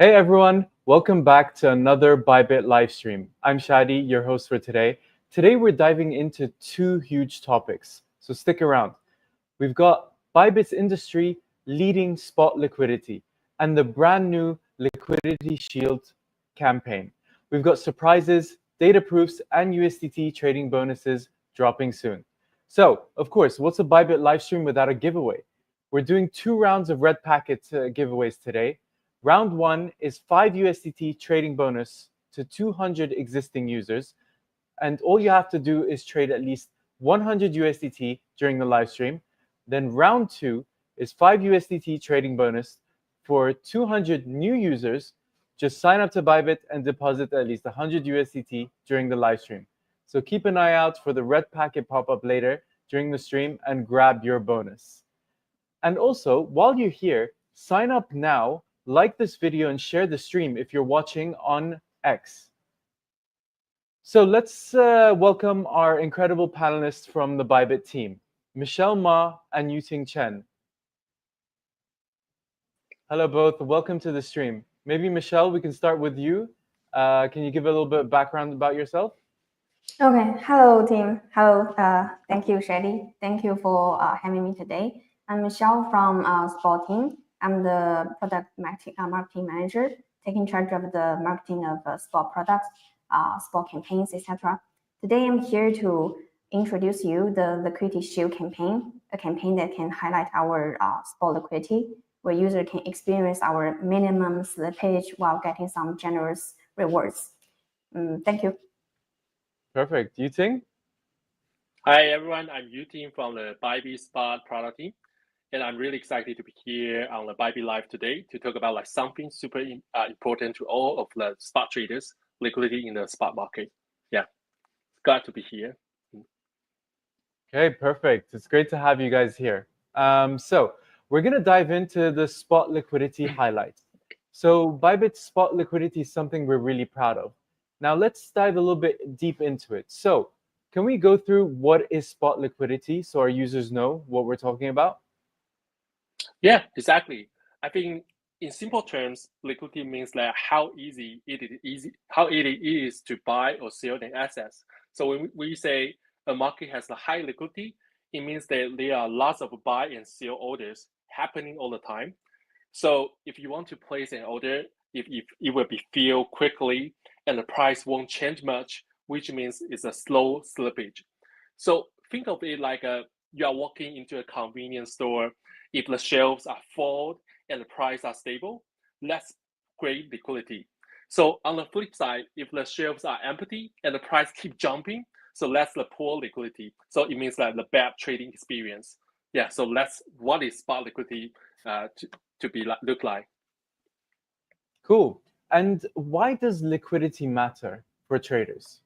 Hey everyone, welcome back to another Bybit live stream. I'm Shadi, your host for today. Today we're diving into two huge topics, so stick around. We've got Bybit's industry leading spot liquidity and the brand new Liquidity Shield campaign. We've got surprises, data proofs, and USDT trading bonuses dropping soon. So, of course, what's a Bybit live stream without a giveaway? We're doing 2 rounds of red packet giveaways today. Round 1 is 5 USDT trading bonus to 200 existing users. And all you have to do is trade at least 100 USDT during the live stream. Then round 2 is 5 USDT trading bonus for 200 new users. Just sign up to Bybit and deposit at least 100 USDT during the live stream. So keep an eye out for the red packet pop up later during the stream and grab your bonus. And also, while you're here, sign up now, like this video, and share the stream if you're watching on X. So let's welcome our incredible panelists from the Bybit team, Michelle Ma and Yuting Chen. Hello both, welcome to the stream. Maybe Michelle, we can start with you. Can you give a little bit of background about yourself? Okay, hello team. Hello, thank you, Shady. Thank you for having me today. I'm Michelle from Sport team. I'm the product marketing manager, taking charge of the marketing of sport products, sport campaigns, etc. Today, I'm here to introduce you the Liquidity Shield campaign, a campaign that can highlight our sport liquidity, where users can experience our minimum slippage while getting some generous rewards. Thank you. Perfect. Yuting? Hi everyone, I'm Yuting from the Bybit Spot product team, and I'm really excited to be here on the Bybit Live today to talk about something super important to all of the spot traders, liquidity in the spot market. Yeah, glad to be here. Okay, perfect. It's great to have you guys here. So we're going to dive into the spot liquidity highlights. So Bybit's spot liquidity is something we're really proud of. Now let's dive a little bit deep into it. So can we go through what is spot liquidity so our users know what we're talking about? Yeah, exactly. I think in simple terms, liquidity means how easy it is to buy or sell an asset. So when we say a market has a high liquidity, it means that there are lots of buy and sell orders happening all the time. So if you want to place an order, if it will be filled quickly and the price won't change much, which means it's a slow slippage. So think of it like you are walking into a convenience store. If the shelves are full and the price are stable, that's great liquidity. So on the flip side, if the shelves are empty and the price keep jumping, so that's the poor liquidity. So it means the bad trading experience. Yeah, so that's what is spot liquidity look like. Cool. And why does liquidity matter for traders?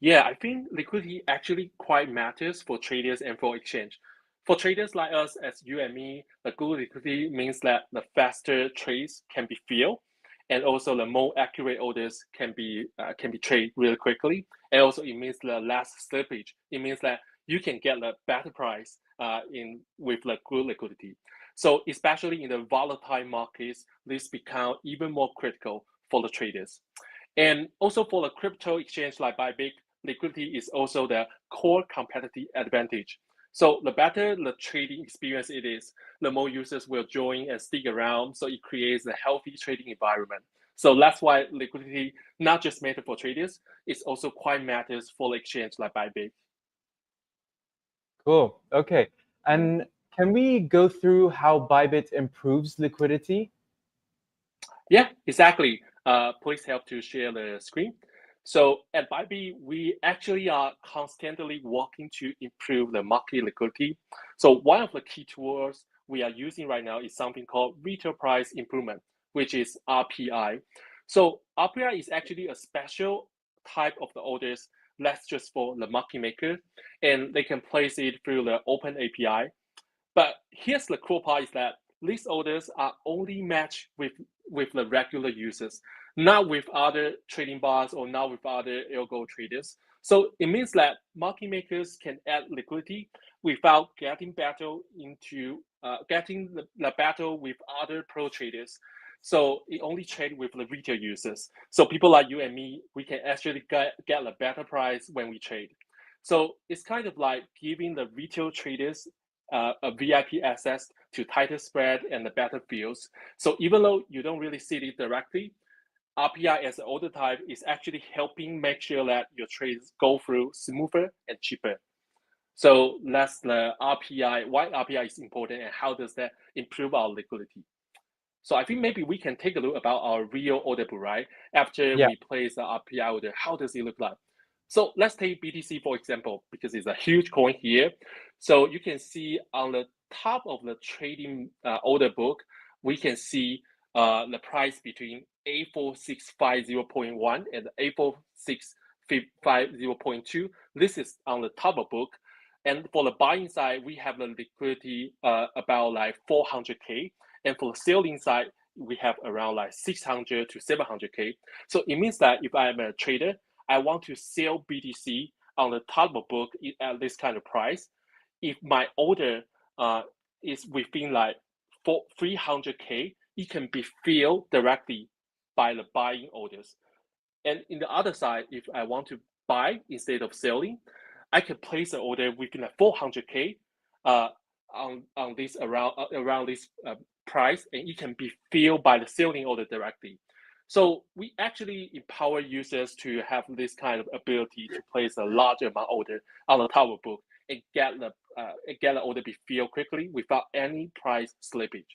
Yeah, I think liquidity actually quite matters for traders and for exchange. For traders like us, as you and me, the good liquidity means that the faster trades can be filled, and also the more accurate orders can be traded really quickly. And also, it means the less slippage. It means that you can get a better price with the good liquidity. So, especially in the volatile markets, this become even more critical for the traders. And also for the crypto exchange like Bybit, liquidity is also the core competitive advantage. So the better the trading experience it is, the more users will join and stick around. So it creates a healthy trading environment. So that's why liquidity not just matter for traders, it's also quite matters for the exchange like Bybit. Cool. Okay. And can we go through how Bybit improves liquidity? Yeah, exactly. Please help to share the screen. So at Bybit, we actually are constantly working to improve the market liquidity. So one of the key tools we are using right now is something called retail price improvement, which is RPI. So RPI is actually a special type of the orders that's just for the market maker, and they can place it through the open API. But here's the cool part is that these orders are only matched with the regular users, not with other trading bars or not with other algo traders. So it means that market makers can add liquidity without getting battled into getting the battle with other pro traders. So it only trade with the retail users. So people like you and me, we can actually get a better price when we trade. So it's kind of like giving the retail traders a VIP access to tighter spread and the better fields. So even though you don't really see it directly, RPI as an order type is actually helping make sure that your trades go through smoother and cheaper. So that's the RPI, why RPI is important and how does that improve our liquidity. So I think maybe we can take a look about our real order book, right? After we place the RPI order, how does it look like? So let's take BTC for example, because it's a huge coin here. So you can see on the top of the trading order book, we can see the price between 84650.1 and 84650.2. This is on the top of book. And for the buying side, we have the liquidity about like 400K. And for the selling side, we have around like 600 to 700K. So it means that if I'm a trader, I want to sell BTC on the top of book at this kind of price. If my order is within like 300K, it can be filled directly by the buying orders. And in the other side, if I want to buy instead of selling, I can place an order within a 400K on this around this price, and it can be filled by the selling order directly. So we actually empower users to have this kind of ability to place a large amount order on the top of book and get the order be filled quickly without any price slippage.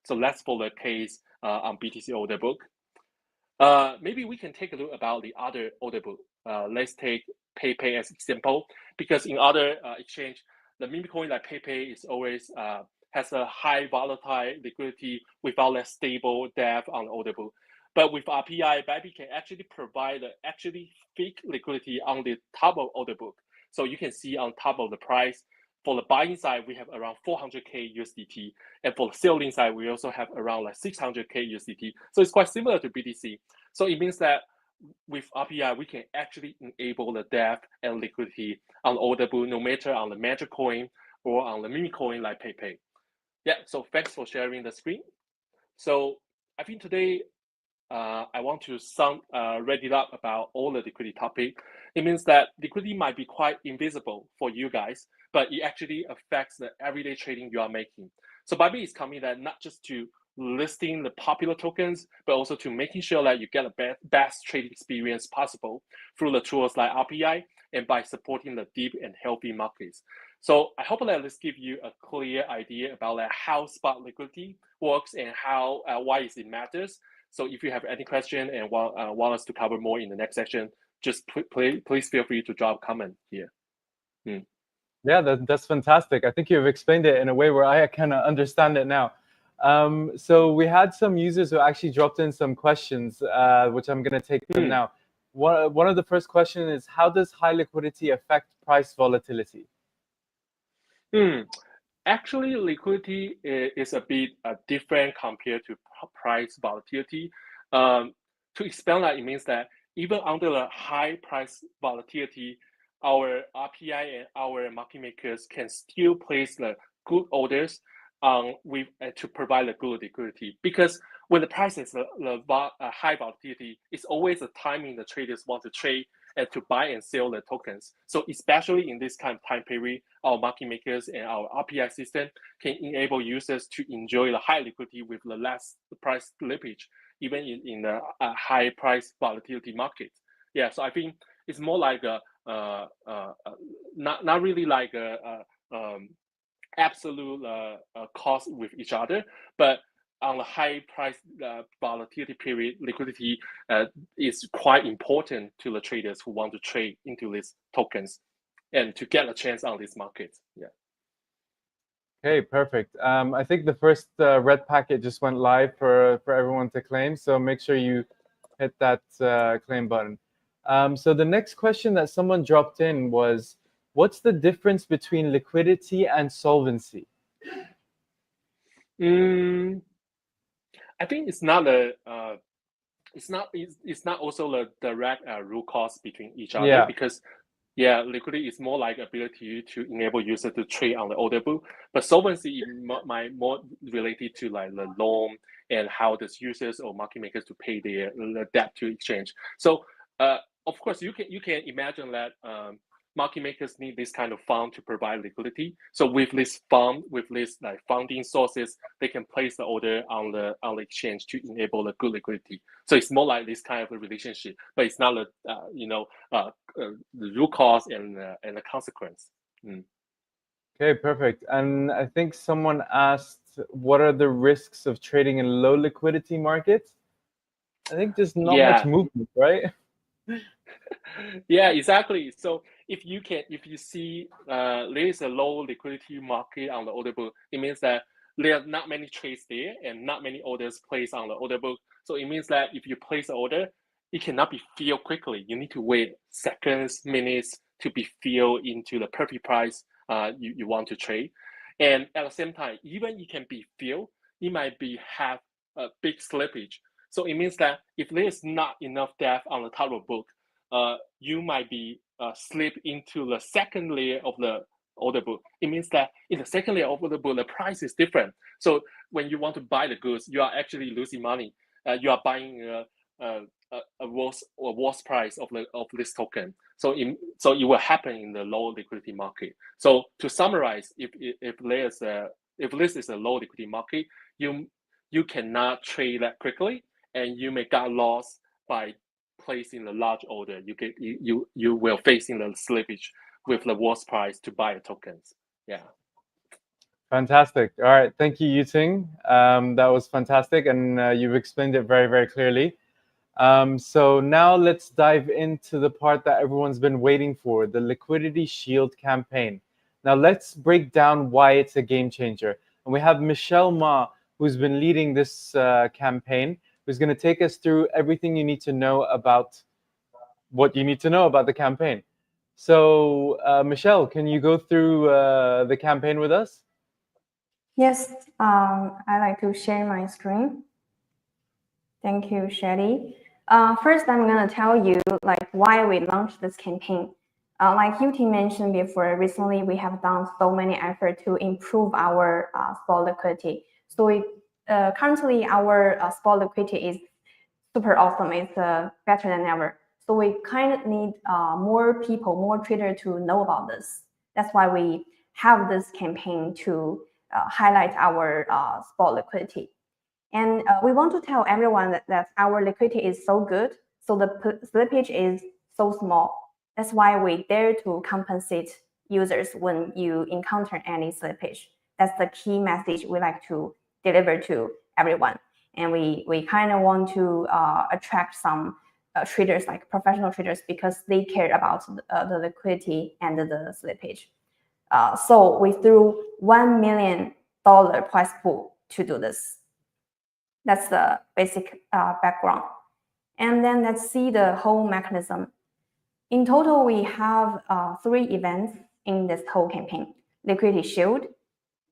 So that's for the case on BTC order book. Maybe we can take a look about the other order book. Let's take PayPay as example, because in other exchange, the meme coin like PayPay is always has a high volatile liquidity without a stable depth on the order book. But with RPI, Bybit can actually provide actually thick liquidity on the top of order book. So you can see on top of the price, for the buying side, we have around 400K USDT. And for the selling side, we also have around like 600K USDT. So it's quite similar to BTC. So it means that with RPI, we can actually enable the depth and liquidity on the order book, no matter on the major coin or on the meme coin like PayPay. Yeah, so thanks for sharing the screen. So I think today I want to read it up about all the liquidity topic. It means that liquidity might be quite invisible for you guys, but it actually affects the everyday trading you are making. So Bybit is coming that not just to listing the popular tokens, but also to making sure that you get the best trading experience possible through the tools like RPI and by supporting the deep and healthy markets. So I hope that this gives you a clear idea about how spot liquidity works and how why it matters. So if you have any question and want us to cover more in the next section, just please feel free to drop a comment here. Yeah, that's fantastic. I think you've explained it in a way where I kind of understand it now. So we had some users who actually dropped in some questions, which I'm going to take them now. One of the first questions is, how does high liquidity affect price volatility? Actually, liquidity is a bit different compared to price volatility. To explain that, it means that even under the high price volatility, our RPI and our market makers can still place the good orders to provide the good liquidity. Because when the price is high volatility, it's always a timing the traders want to trade and to buy and sell the tokens. So especially in this kind of time period, our market makers and our RPI system can enable users to enjoy the high liquidity with the less price slippage, even in the high price volatility market. Yeah, so I think it's more like not really like a absolute cost with each other, but on the high price volatility period, liquidity is quite important to the traders who want to trade into these tokens and to get a chance on this market. Yeah. Okay, perfect. I think the first red packet just went live for everyone to claim, so make sure you hit that claim button. So the next question that someone dropped in was, what's the difference between liquidity and solvency? I think it's not it's not also the direct root cause between each other, because Yeah, liquidity is more like ability to enable users to trade on the order book, but solvency might more related to like the loan and how does users or market makers to pay their debt to exchange. So of course you can imagine that market makers need this kind of fund to provide liquidity. So with this fund, with this like funding sources, they can place the order on the exchange to enable the good liquidity. So it's more like this kind of a relationship, but it's not a the root cause and the consequence. Mm. Okay, perfect. And I think someone asked, what are the risks of trading in low liquidity markets? I think there's not much movement, right? Yeah, exactly. So if you see there is a low liquidity market on the order book, it means that there are not many trades there and not many orders placed on the order book. So it means that if you place an order, it cannot be filled quickly. You need to wait seconds, minutes to be filled into the perfect price you want to trade. And at the same time, even it can be filled, it might have a big slippage. So it means that if there is not enough depth on the top of the book, you might be slip into the second layer of the order book. It means that in the second layer of the book, the price is different. So when you want to buy the goods, you are actually losing money. You are buying a worse price of this token. So it will happen in the low liquidity market. So to summarize, if this is a low liquidity market, you cannot trade that quickly, and you may get lost by placing a large order. You will facing the slippage with the worst price to buy the tokens. Yeah. Fantastic. All right. Thank you, Yuting. That was fantastic. And you've explained it very, very clearly. So now let's dive into the part that everyone's been waiting for, the Liquidity Shield campaign. Now let's break down why it's a game changer. And we have Michelle Ma, who's been leading this campaign, who's going to take us through everything you need to know about what you need to know about the campaign. So Michelle, can you go through the campaign with us? Yes, I like to share my screen. Thank you, Shelly. First, I'm gonna tell you like why we launched this campaign. Like Yuting mentioned before, recently we have done so many efforts to improve our spot liquidity. So currently our spot liquidity is super awesome. It's better than ever. So we kind of need more people, more traders to know about this. That's why we have this campaign to highlight our spot liquidity. And we want to tell everyone that our liquidity is so good, so the slippage is so small. That's why we dare to compensate users when you encounter any slippage. That's the key message we like to deliver to everyone. And we kind of want to attract some traders, like professional traders, because they care about the liquidity and the slippage. So we threw $1 million prize pool to do this. That's the basic background. And then let's see the whole mechanism. In total, we have 3 events in this whole campaign: Liquidity Shield,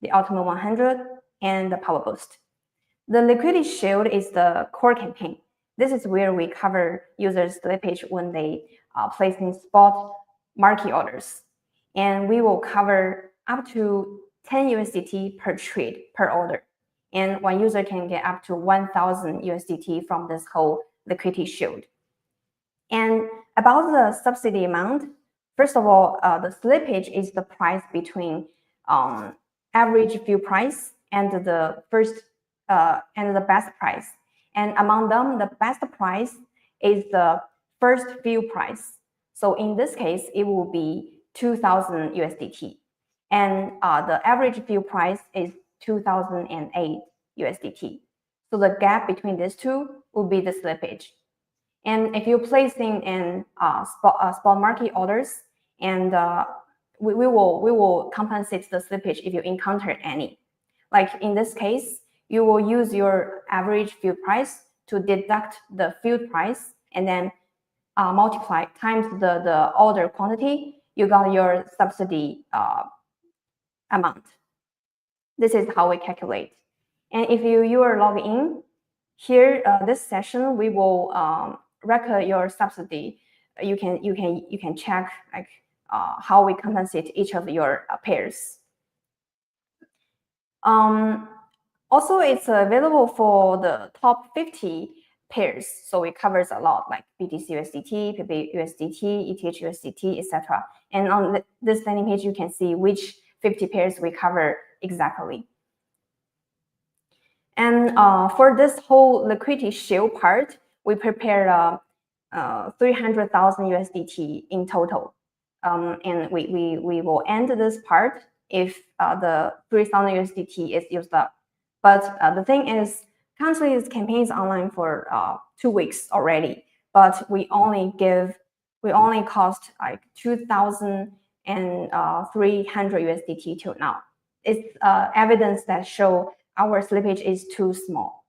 the Ultimate 100, and the Power Boost. The Liquidity Shield is the core campaign. This is where we cover users' slippage when they place in spot market orders. And we will cover up to 10 USDT per trade per order. And one user can get up to 1,000 USDT from this whole Liquidity Shield. And about the subsidy amount, first of all, the slippage is the price between average view price and the best price. And among them, the best price is the first view price. So in this case, it will be 2,000 USDT. And the average view price is 2008 USDT. So the gap between these two will be the slippage. And if you're placing in spot market orders, and we will compensate the slippage if you encounter any. Like in this case, you will use your average field price to deduct the field price, and then multiply times the order quantity. You got your subsidy amount. This is how we calculate. And if you are logged in here, this session we will record your subsidy. You can check like how we compensate each of your pairs. Also, it's available for the top 50 pairs, so it covers a lot like BTC USDT, PB USDT, ETH USDT, etc. And on this landing page, you can see which 50 pairs we cover exactly. And for this whole liquidity shield part, we prepared 300,000 USDT in total. And we will end this part if the 3,000 USDT is used up. But the thing is, currently this campaign is online for 2 weeks already, but we only cost like 2,300 USDT till now. It's evidence that show our slippage is too small.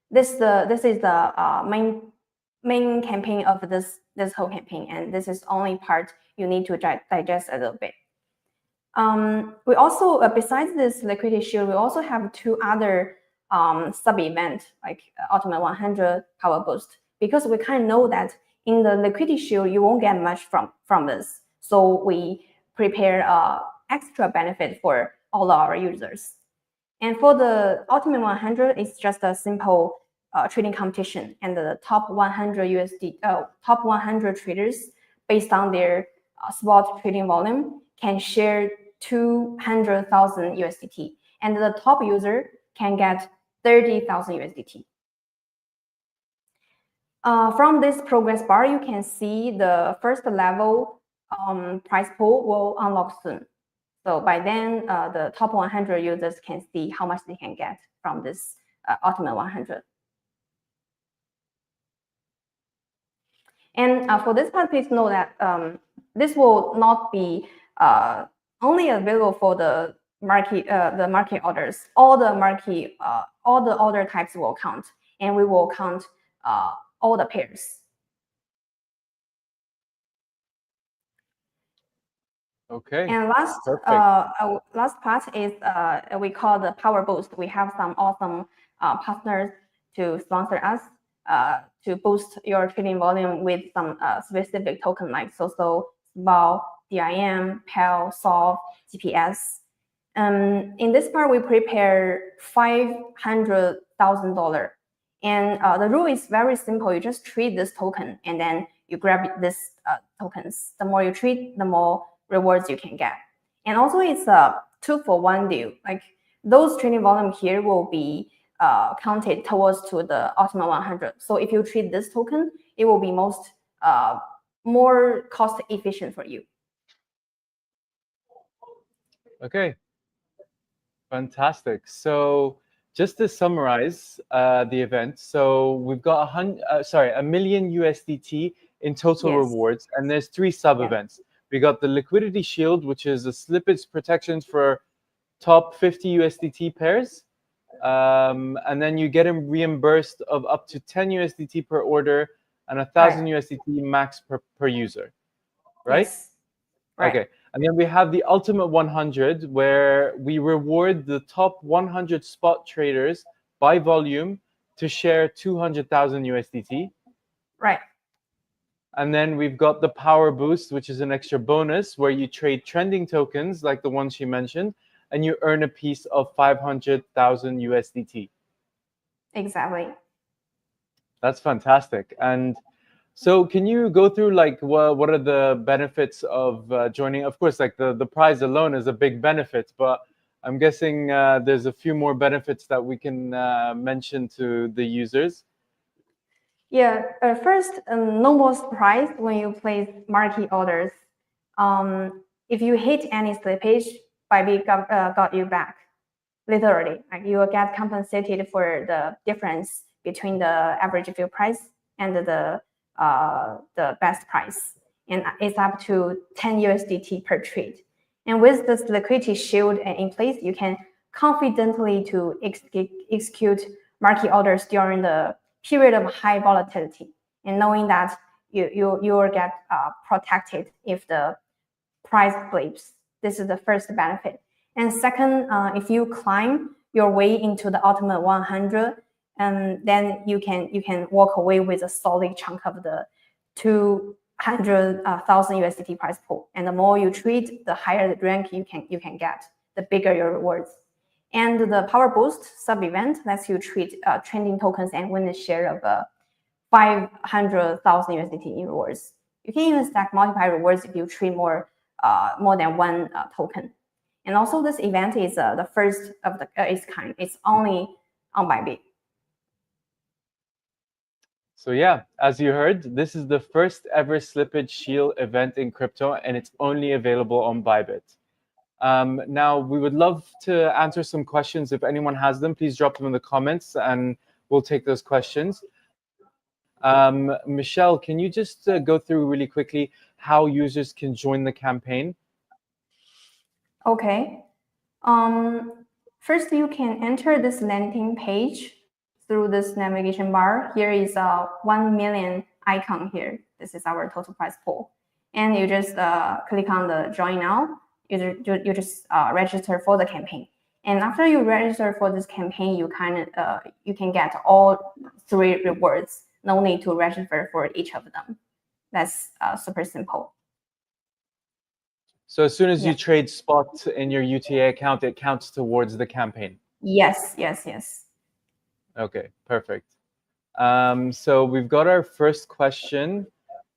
This is the main campaign of this whole campaign, and this is only part you need to digest a little bit. We also, besides this liquidity shield, we also have 2 other sub-events like Ultimate 100 Power Boost, because we kind of know that in the liquidity shield you won't get much from this, so we prepare extra benefit for all our users. And for the Ultimate 100, it's just a simple trading competition, and the top 100 top 100 traders, based on their spot trading volume, can share 200,000 USDT, and the top user can get 30,000 USDT. From this progress bar, you can see the first level price pool will unlock soon. So by then, the top 100 users can see how much they can get from this Ultimate 100. And for this part, please know that this will not be only available for the market orders. All the order types will count, and we will count all the pairs. Okay. And last part is we call the Power Boost. We have some awesome partners to sponsor us to boost your trading volume with some specific token like SOSO, SBAL, DIM, PEL, SOL, GPS. In this part, we prepare $500,000. And the rule is very simple. You just trade this token, and then you grab this tokens. The more you trade, the more rewards you can get. And also, it's a 2-for-1 deal. Like those trading volume here will be counted towards to the Ultimate 100. So if you trade this token, it will be more cost efficient for you. Okay. Fantastic. So just to summarize the event, so we've got a million USDT in total rewards, and there's 3 sub-events. We got the liquidity shield, which is a slippage protections for top 50 USDT pairs. And then you get them reimbursed of up to 10 USDT per order and 1,000 USDT max per user, right? Yes. Right. Okay. And then we have the Ultimate 100, where we reward the top 100 spot traders by volume to share 200,000 USDT. Right. And then we've got the Power Boost, which is an extra bonus where you trade trending tokens like the one she mentioned, and you earn a piece of 500,000 USDT. Exactly. That's fantastic. And so can you go through like what are the benefits of joining? Of course, like the prize alone is a big benefit, but I'm guessing there's a few more benefits that we can mention to the users. Yeah, first, no more surprise when you place marquee orders. If you hit any slippage, Bybit got you back, literally. Like you will get compensated for the difference between the average field price and the best price, and it's up to 10 USDT per trade. And with this liquidity shield in place, you can confidently to execute marquee orders during the period of high volatility, and knowing that you will get protected if the price flips. This is the first benefit. And second, if you climb your way into the Ultimate 100, then you can walk away with a solid chunk of the 100,000 USDT prize pool. And the more you trade, the higher the rank you can get, the bigger your rewards. And the Power Boost sub event lets you trade trending tokens and win a share of 500,000 USDT in rewards. You can even stack multiple rewards if you trade more than one token. And also, this event is the first of its kind. It's only on Bybit. So yeah, as you heard, this is the first ever slippage shield event in crypto, and it's only available on Bybit. Now, we would love to answer some questions. If anyone has them, please drop them in the comments, and we'll take those questions. Michelle, can you just go through really quickly how users can join the campaign? Okay. First, you can enter this landing page through this navigation bar. Here is a 1 million icon here. This is our total prize pool. And you just click on the join now. You just register for the campaign. And after you register for this campaign, you can get all 3 rewards. No need to register for each of them. That's super simple. So as soon as you trade spot in your UTA account, it counts towards the campaign. Yes. Okay, perfect. So we've got our first question,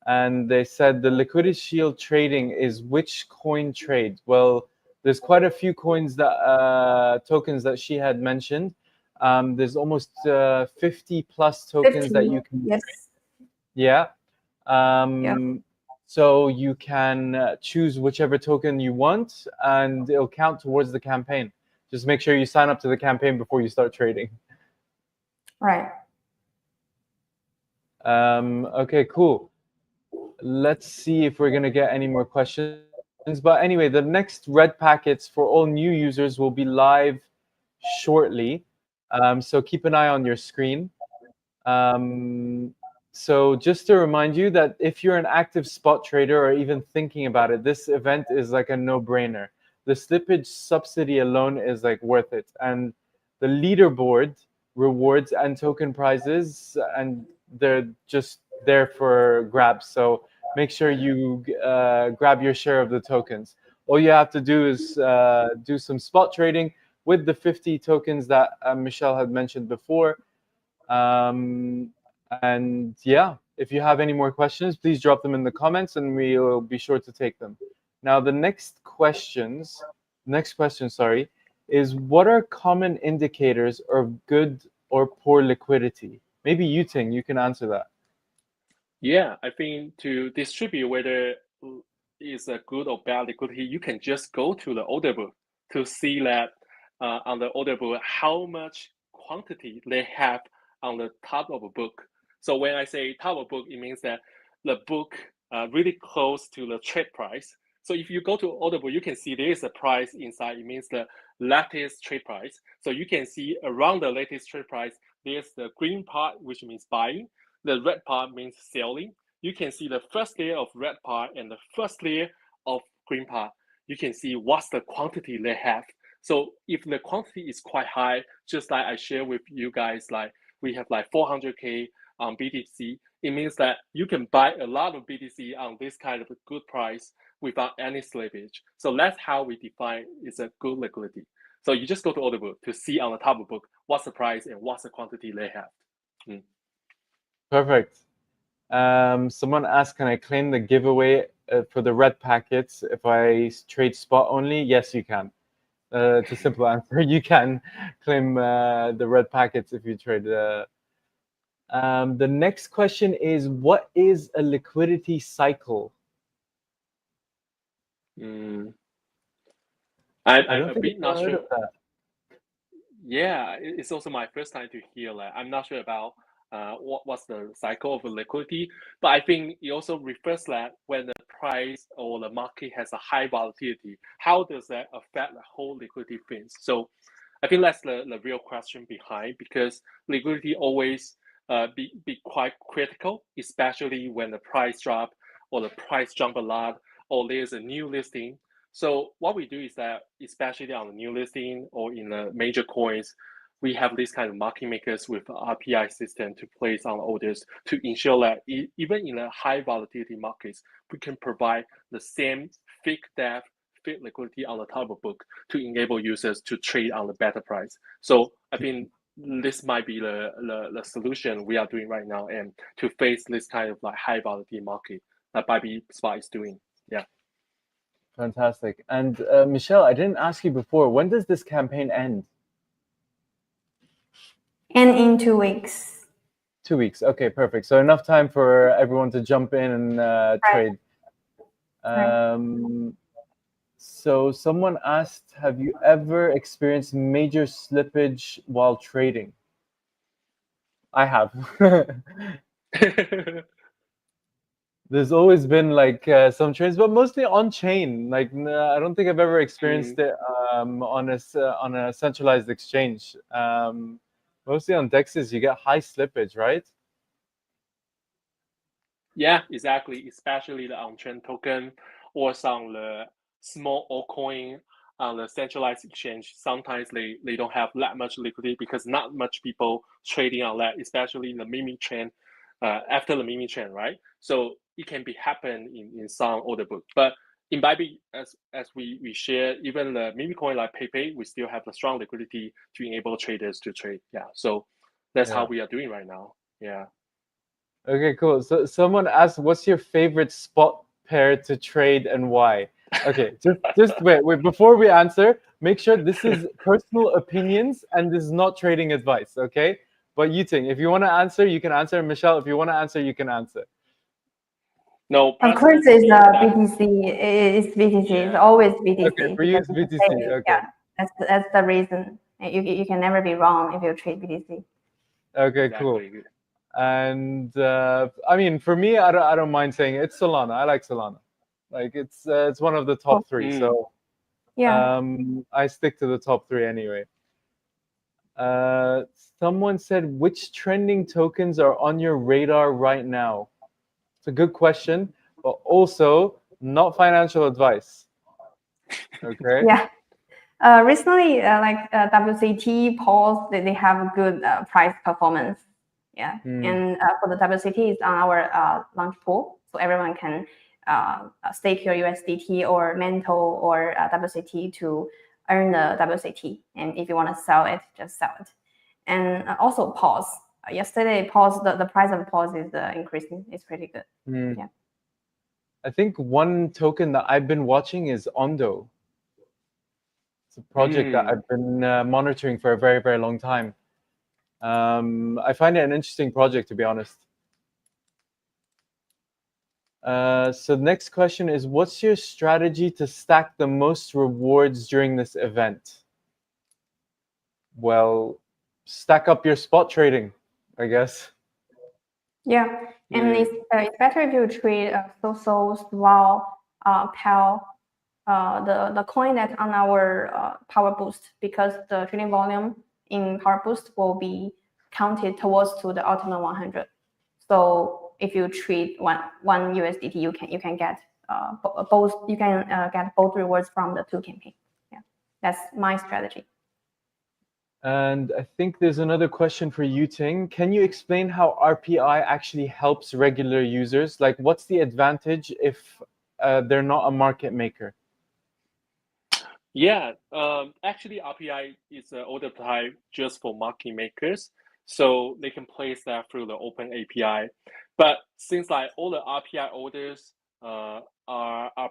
and they said the liquidity shield trading is which coin trade? Well, there's quite a few coins that tokens that she had mentioned. There's almost 50 plus tokens 50, that you can yes. trade. Yeah. So you can choose whichever token you want, and it'll count towards the campaign. Just make sure you sign up to the campaign before you start trading. Right. Okay, cool. Let's see if we're going to get any more questions. But anyway, the next red packets for all new users will be live shortly. So keep an eye on your screen. So just to remind you that if you're an active spot trader or even thinking about it, this event is like a no-brainer. The slippage subsidy alone is like worth it. And the leaderboard rewards and token prizes, and they're just there for grabs. So make sure you grab your share of the tokens. All you have to do is do some spot trading with the 50 tokens that Michelle had mentioned before. And yeah, if you have any more questions, please drop them in the comments and we'll be sure to take them. Now, the next question, is what are common indicators of good or poor liquidity? Maybe Yuting, you can answer that. Yeah, I think to distribute whether it's a good or bad liquidity, you can just go to the order book to see that on the order book how much quantity they have on the top of a book. So when I say top of book, it means that the book really close to the trade price. So if you go to order book, you can see there is a price inside. It means the latest trade price. So you can see around the latest trade price, there's the green part, which means buying. The red part means selling. You can see the first layer of red part and the first layer of green part. You can see what's the quantity they have. So if the quantity is quite high, just like I share with you guys, like we have like 400K on BTC, it means that you can buy a lot of BTC on this kind of a good price without any slippage. So that's how we define it's a good liquidity. So you just go to order book to see on the top of the book what's the price and what's the quantity they have. Perfect. Someone asked, can I claim the giveaway for the red packets if I trade spot only? Yes, you can. It's a simple answer. You can claim the red packets if you trade. The next question is, what is a liquidity cycle? I'm a bit not sure. Of that. Yeah, it's also my first time to hear that. I'm not sure about what's the cycle of liquidity, but I think it also refers that when the price or the market has a high volatility, how does that affect the whole liquidity thing? So I think that's the real question behind, because liquidity always be quite critical, especially when the price drop or the price jump a lot or there's a new listing. So what we do is that, especially on the new listing or in the major coins, we have these kind of market makers with RPI system to place on orders to ensure that even in a high volatility markets, we can provide the same fixed depth, fixed liquidity on the top of book to enable users to trade on the better price. So I think this might be the solution we are doing right now, and to face this kind of like high volatility market that Bybit Spot is doing. Yeah. Fantastic. And Michelle, I didn't ask you before, when does this campaign end? And in 2 weeks. 2 weeks. Okay, perfect. So enough time for everyone to jump in and trade. So someone asked, have you ever experienced major slippage while trading? I have. There's always been like some trades, but mostly on chain. Like I don't think I've ever experienced it on a centralized exchange. Mostly on DEXs, you get high slippage, right? Yeah, exactly. Especially the on-chain token or some the small altcoin on the centralized exchange. Sometimes they don't have that much liquidity because not much people trading on that, especially in the meme chain. After the meme chain, right? So it can be happen in some order book. But in Bybit, as we share, even the meme coin like PayPay, we still have the strong liquidity to enable traders to trade. Yeah. So that's how we are doing right now. Yeah. Okay, cool. So someone asked, what's your favorite spot pair to trade and why? Okay, just wait. Before we answer, make sure this is personal opinions and this is not trading advice, okay? But Yiting, if you want to answer, you can answer. Michelle, if you want to answer, you can answer. No, of course, it's BTC. It's BTC. Yeah. It's always BTC. Okay, for you, it's BTC. Okay. Yeah, that's the reason. You can never be wrong if you trade BTC. Okay, exactly. Cool. And I mean, for me, I don't mind saying it. It's Solana. I like Solana. Like it's one of the top three. So yeah, I stick to the top three anyway. Someone said, which trending tokens are on your radar right now? It's a good question, but also not financial advice. Okay. Yeah. Recently, like WCT, Pulse, they have good price performance. Yeah, and for the WCT, it's on our launch pool, so everyone can stake your USDT or Mantle or WCT to earn the WCT. And if you want to sell it, just sell it. And also Pulse. Yesterday, Pulse, the price of Pulse is increasing. It's pretty good. Yeah. I think one token that I've been watching is Ondo. It's a project that I've been monitoring for a very, very long time. I find it an interesting project, to be honest. So the next question is, what's your strategy to stack the most rewards during this event? Well, stack up your spot trading, I guess. Yeah, and it's better if you trade SOSO, SWAL, PAL, the coin that's on our Power Boost, because the trading volume in Power Boost will be counted towards to the ultimate 100. So if you trade one USDT, you can get both. You can get both rewards from the two campaigns. Yeah, that's my strategy. And I think there's another question for you, Ting. Can you explain how RPI actually helps regular users? Like, what's the advantage if they're not a market maker? Yeah, actually, RPI is an order type just for market makers, so they can place that through the open API. But since like all the RPI orders are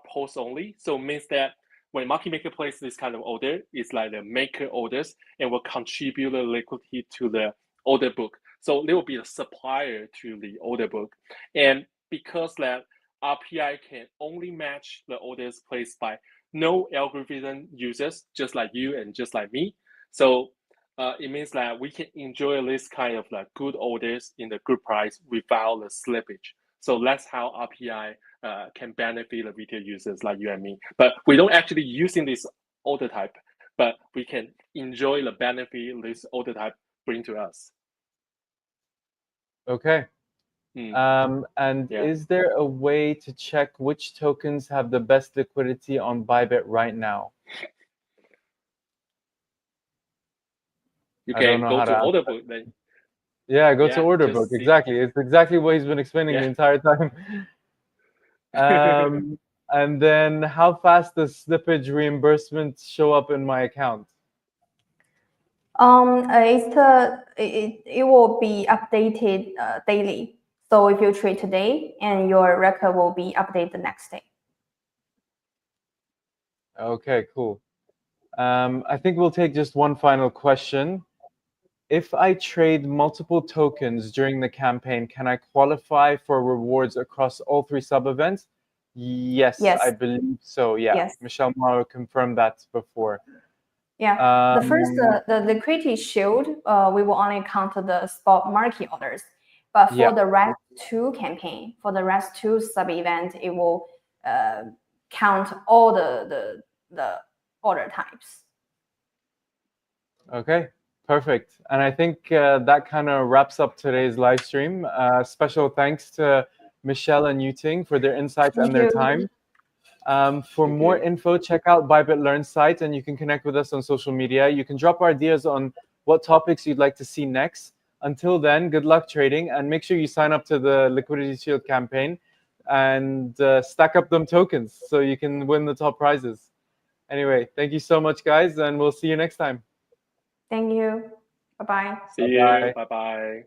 post only, so it means that when market maker places this kind of order, it's like the maker orders and will contribute the liquidity to the order book. So they will be a supplier to the order book, and because that RPI can only match the orders placed by no algorithm users, just like you and just like me. So it means that we can enjoy this kind of like good orders in the good price without the slippage. So that's how RPI can benefit the retail users like you and me. But we don't actually using this order type, but we can enjoy the benefit this order type bring to us. Okay. Is there a way to check which tokens have the best liquidity on Bybit right now? You I don't can know go how to to order book then. Yeah, go to Yeah, order just book. see. Exactly. It's exactly what he's been explaining the Yeah. entire time. And then how fast does slippage reimbursement show up in my account? It will be updated daily. So if you trade today, and your record will be updated the next day. Okay, cool. I think we'll take just one final question. If I trade multiple tokens during the campaign, can I qualify for rewards across all 3 sub-events? Yes, Yes. I believe so. Yeah, Yes. Michelle Maurer confirmed that before. Yeah, the first, the liquidity shield, we will only count the spot market orders. But for the rest 2 campaign, for the rest 2 sub-event, it will count all the order types. Okay, perfect. And I think that kind of wraps up today's live stream. Special thanks to Michelle and Yuting for their insights and their time. For more info, check out Bybit Learn site, and you can connect with us on social media. You can drop ideas on what topics you'd like to see next. Until then, good luck trading, and make sure you sign up to the Liquidity Shield campaign and stack up them tokens so you can win the top prizes. Anyway, thank you so much, guys, and we'll see you next time. Thank you. Bye-bye. See you. Bye-bye.